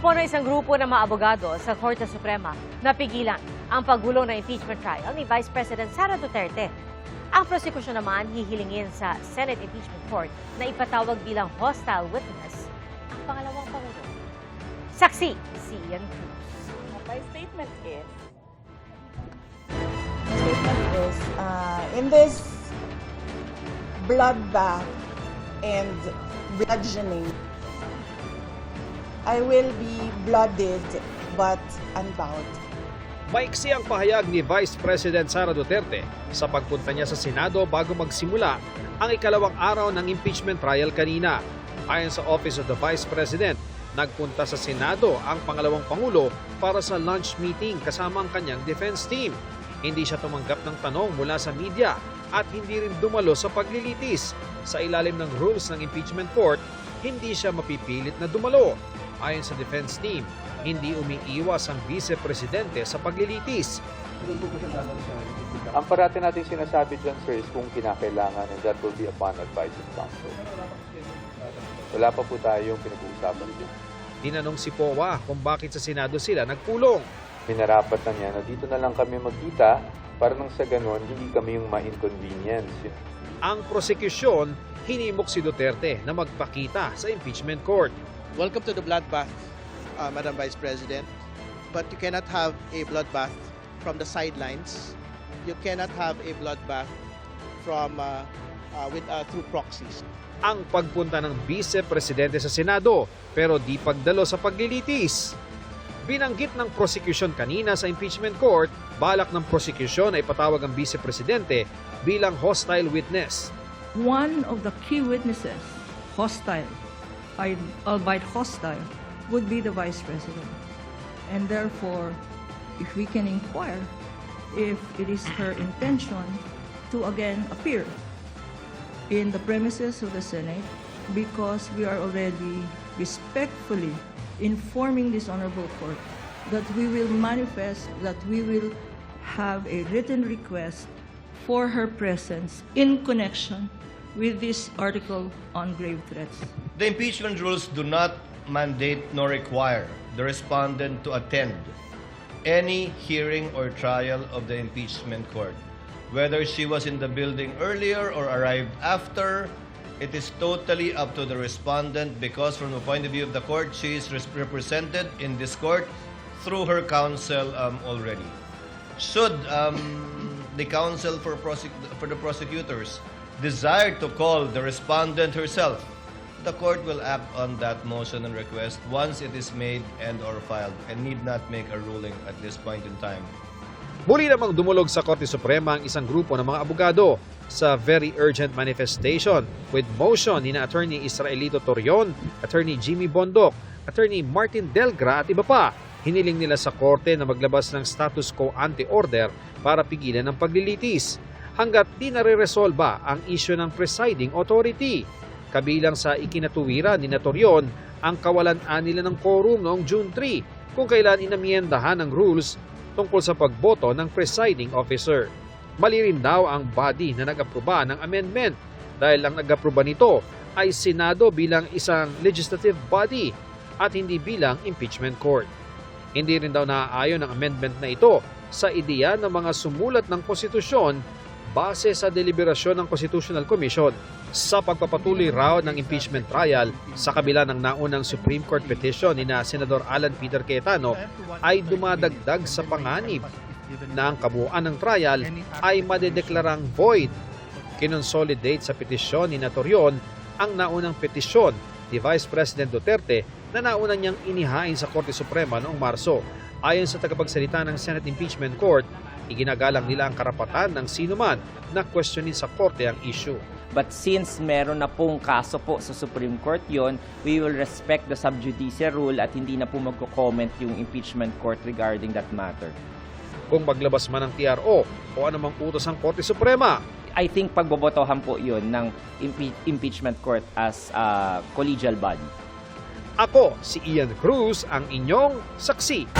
Hamon ng isang grupo ng mga abogado sa Korte Suprema na pigilan ang paggulo ng impeachment trial ni Vice President Sara Duterte. Ang prosekusyon naman hihilingin sa Senate Impeachment Court na ipatawag bilang hostile witness ang pangalawang Pangulo. Saksi si Ian Cruz. My statement is, in this bloodbath and bludgeoning, I will be blooded but unbound. Maiksi ang pahayag ni Vice President Sara Duterte sa pagpunta niya sa Senado bago magsimula ang ikalawang araw ng impeachment trial kanina. Ayon sa Office of the Vice President, nagpunta sa Senado ang pangalawang Pangulo para sa lunch meeting kasama ang kanyang defense team. Hindi siya tumanggap ng tanong mula sa media at hindi rin dumalo sa paglilitis. Sa ilalim ng rules ng impeachment court, hindi siya mapipilit na dumalo. Ayon sa defense team, hindi umiiwas ang vice-presidente sa paglilitis. Ang parati natin sinasabi dyan, sir, is kung kinakailangan, and that will be upon advice of counsel. Wala pa po tayong pinag-uusapan dyan. Tinanong si POA kung bakit sa Senado sila nagpulong. Minarapat na niya na dito na lang kami magkita para nang sa ganon, hindi kami yung ma-inconvenience. Ang prosekusyon, hinimok si Duterte na magpakita sa impeachment court. Welcome to the bloodbath, Madam Vice President. But you cannot have a bloodbath from the sidelines. You cannot have a bloodbath from through proxies. Ang pagpunta ng vice-presidente sa Senado pero di pagdalo sa paglilitis. Binanggit ng prosecution kanina sa impeachment court, balak ng prosecution ay patawag ang vice-presidente bilang hostile witness. One of the key witnesses, hostile, albeit hostile, would be the Vice President. And therefore, if we can inquire if it is her intention to again appear in the premises of the Senate, because we are already respectfully informing this honorable court that we will manifest, that we will have a written request for her presence in connection with this article on grave threats. The impeachment rules do not mandate nor require the respondent to attend any hearing or trial of the impeachment court. Whether she was in the building earlier or arrived after, it is totally up to the respondent because from the point of view of the court, she is represented in this court through her counsel already. Should the counsel for the prosecutors desire to call the respondent herself, the court will act on that motion and request once it is made and or filed and need not make a ruling at this point in time. Muli namang dumulog sa Korte Suprema ang isang grupo ng mga abogado sa very urgent manifestation with motion ni na Attorney Israelito Torion, Attorney Jimmy Bondoc, Attorney Martin Delgra at iba pa. Hiniling nila sa Korte na maglabas ng status quo ante order para pigilan ang paglilitis hanggat di nare-resolba ang isyu ng presiding authority. Kabilang sa ikinatuwiran ni Torion ang kawalan-an nila ng quorum noong June 3 kung kailan inamyendahan ang rules tungkol sa pagboto ng presiding officer. Mali rin daw ang body na nag-aproba ng amendment dahil ang nag-aproba nito ay Senado bilang isang legislative body at hindi bilang impeachment court. Hindi rin daw naaayon ang amendment na ito sa ideya ng mga sumulat ng konstitusyon base sa deliberasyon ng Constitutional Commission sa pagpapatuloy raw ng impeachment trial sa kabila ng naunang Supreme Court petition ni na Senador Alan Peter Cayetano ay dumadagdag sa panganib na ang kabuuan ng trial ay madedeklarang void. Kinonsolidate sa petisyon ni Torion ang naunang petisyon ni Vice President Duterte na nauna niyang inihain sa Korte Suprema noong Marso. Ayon sa tagapagsalita ng Senate Impeachment Court, iginagalang nila ang karapatan ng sinuman na questionin sa Korte ang issue. But since meron na pong kaso po sa Supreme Court yon, we will respect the sub judice rule at hindi na po magko-comment yung impeachment court regarding that matter. Kung maglabas man ng TRO o anumang utos ng Korte Suprema, I think pagbobotohan po yon ng impeachment court as a collegial body. Ako si Ian Cruz, ang inyong saksi.